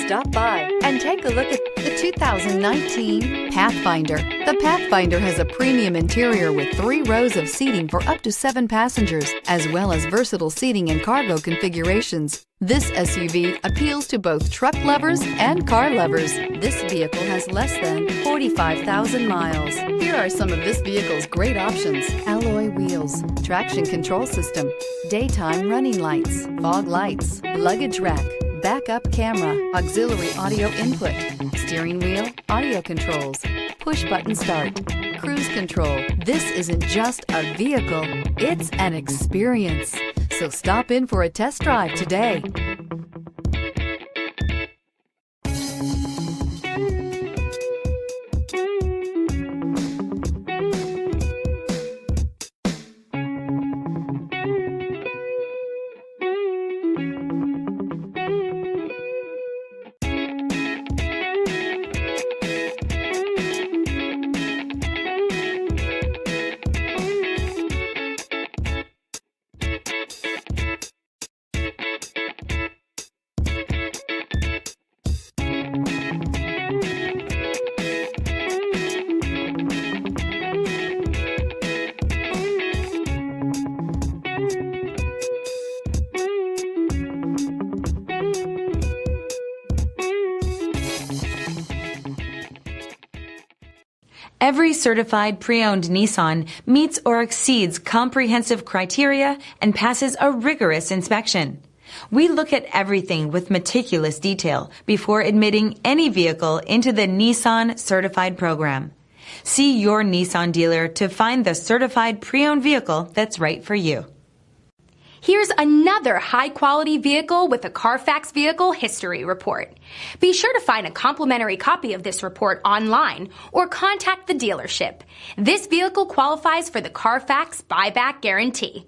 Stop by and take a look at the 2019 Pathfinder. The Pathfinder has a premium interior with 3 rows of seating for up to 7 passengers, as well as versatile seating and cargo configurations. This SUV appeals to both truck lovers and car lovers. This vehicle has less than 45,000 miles. Here are some of this vehicle's great options: alloy wheels, traction control system, daytime running lights, fog lights, luggage rack, backup camera, auxiliary audio input, steering wheel audio controls, push button start, cruise control. This isn't just a vehicle, it's an experience. So stop in for a test drive today. Every certified pre-owned Nissan meets or exceeds comprehensive criteria and passes a rigorous inspection. We look at everything with meticulous detail before admitting any vehicle into the Nissan Certified Program. See your Nissan dealer to find the certified pre-owned vehicle that's right for you. Here's another high-quality vehicle with a Carfax Vehicle History Report. Be sure to find a complimentary copy of this report online or contact the dealership. This vehicle qualifies for the Carfax Buyback Guarantee.